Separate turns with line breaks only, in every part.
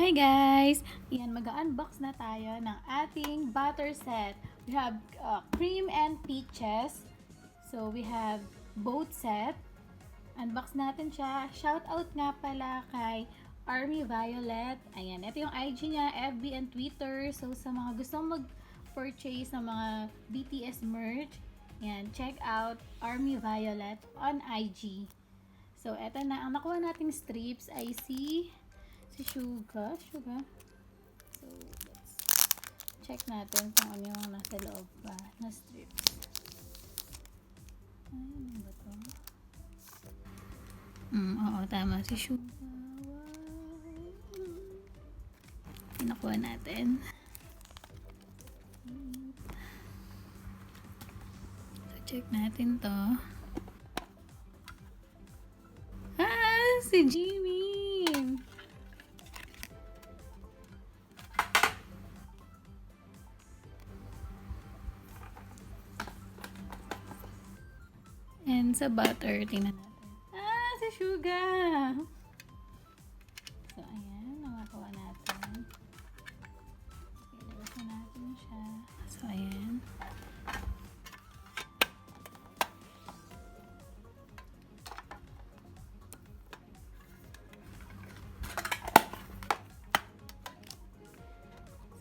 Hi guys! Yan, mag-unbox na tayo ng ating butter set. We have cream and peaches. So, we have both set. Unbox natin siya. Shout out nga pala kay Army.violet. Ayan, ito yung IG niya, FB and Twitter. So, sa mga gustong mag-purchase ng mga BTS merch, yan, check out Army.violet on IG. So, eto na. Ang nakuha nating strips ay si Suga. So, let's check natin kung ano yung nasa loob pa na strips. Ay, ano ba to? Oo, tama. Si Suga. Wow. Pinakuha natin. So, check natin to. Si Jimmy! And sa butter, tingnan natin. Si Suga! So, ayan. Nakakuha natin. Ilagay natin siya. So, ayan.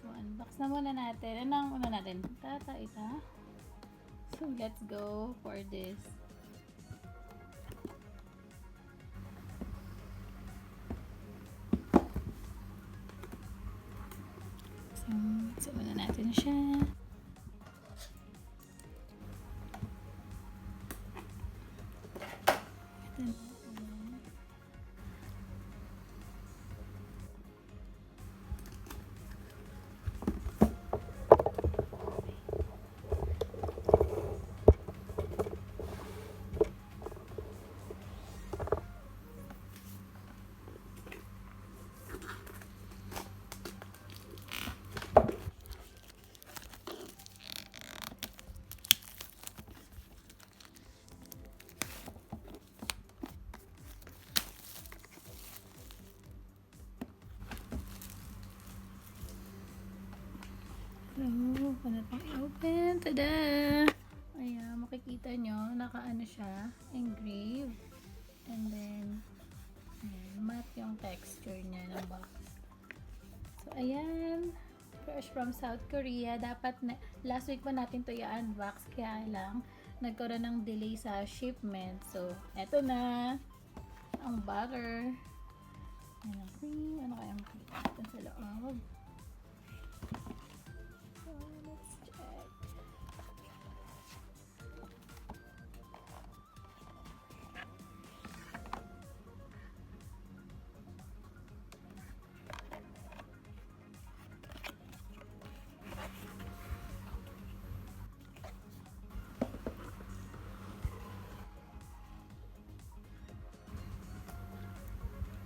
So, unbox na muna natin. Anong una natin? Ita. So, let's go for this. So, wala natin siya. Ito na. So, paano pang i-open? Tada! Ayan, makikita nyo, naka-ano siya, engrave. And then, ayan, matte yung texture niya ng box. So, ayan, fresh from South Korea. Dapat, last week pa natin to i-unbox, kaya lang, nagkaroon ng delay sa shipment. So, eto na, ang butter. Ayan ang cream. Ano kaya ang cream? Ito sa loob. Let's check.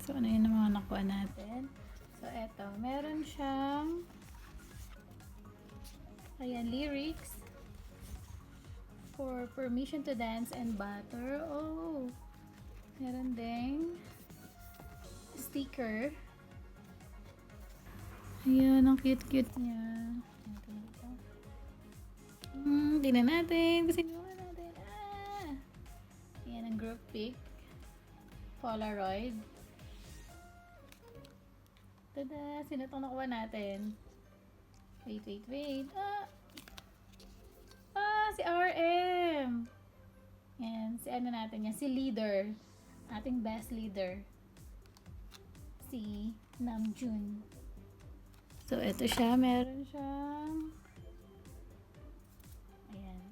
So, ano yun ang mga nakuha natin? So, eto. Meron siyang ayan, lyrics for permission to dance and butter. Oh, meron ding sticker. Ayan, ang cute-cute niya. Tingnan natin. Kasi naman natin. Ayan, ang group pic. Polaroid. Tada! Sino itong nakuha natin? Wait. Si RM! Yan, si ano natin yan? Si leader. Ating best leader. Si Namjoon. So, ito siya. Meron siyang ayan.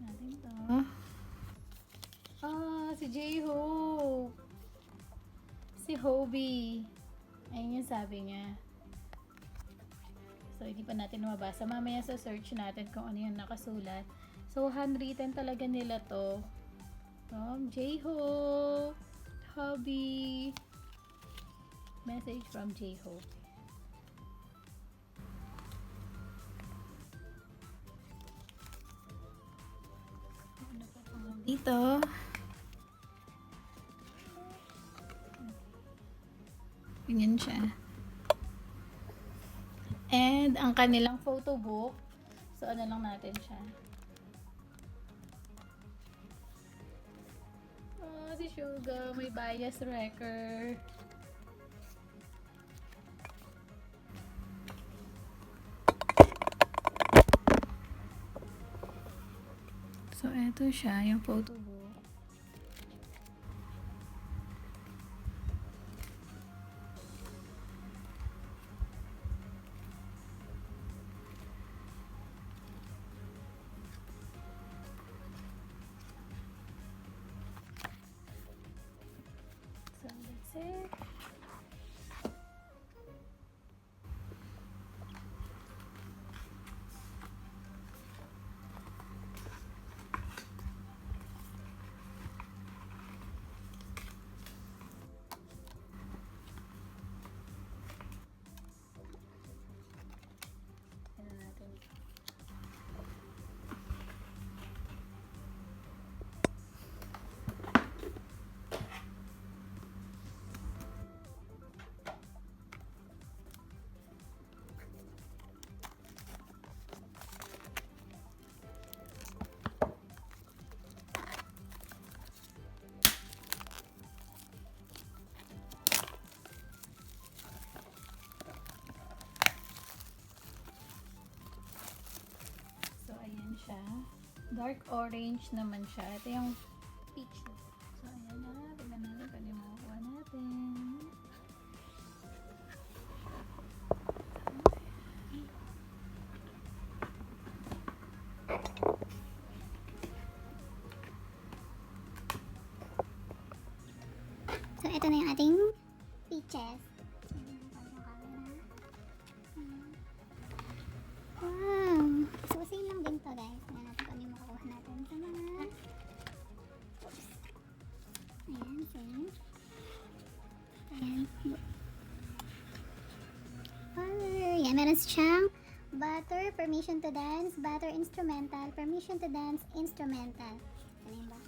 Natin to. Si J-Hope. Si Hobie. Ayun yung sabi niya. So, hindi pa natin mabasa. Mamaya sa search natin kung ano yung nakasulat. So, handwritten talaga nila to. J-Hope. Hobby. Message from J-Hope. Ano pa pang dito? Ganyan siya. And ang kanilang photo book. So, ano lang natin siya. Oh, si Suga. May bias wrecker. So, eto siya, yung photo book. So, that's it. Ano natin. So, ayan siya. Dark orange naman siya. Ito yung peach. So, ayan na. Tignan natin kung yung makukuha natin.
So, ito na yung ating peaches. Wow! So, same lang din to, guys. Tingnan natin kung ano yung makukuha natin sa mga... Oops. Ayan, same. Ayan. Butter. Yan, meron siyang butter, permission to dance, butter instrumental, permission to dance, instrumental. Ano yung box?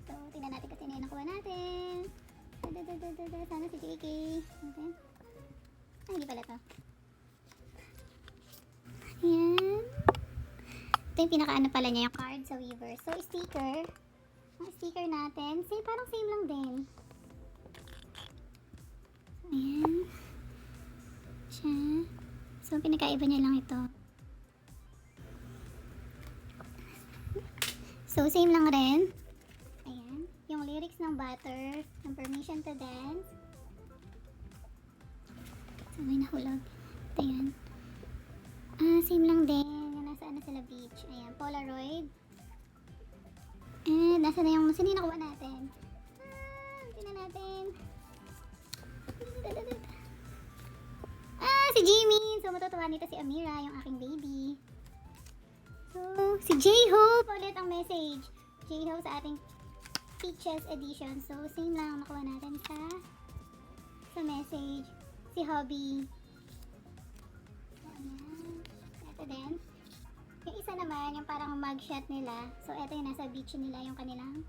So, tingnan natin kung sino yung nakuha natin. Sana si JK. Okay. Ay, hindi pala to. Ayan. Ito yung pinaka-ano pala niya, yung card sa Weaver. So, sticker. Ang sticker natin, parang same lang din. So, ayan. Siya. So, pinakaiba niya lang ito. So, same lang rin. Ayan. Yung lyrics ng Butter, ng Permission to Dance. So, may nahulog. Ito yan. Same lang din. Yung nasa ano sila beach. Ayan, Polaroid. And, nasa na yung, sino yung nakuha natin? Tingnan natin. Si Jimmy! So, matutuwa nito si Amira, yung aking baby. So, si J-Hope ulit ang message. J-Hope sa ating Peaches edition. So, same lang nakuha natin sa message. Si Hobby. So, ayan. Ito din. Yung isa naman, yung parang mugshot nila. So, ito yung nasa beach nila, yung kanilang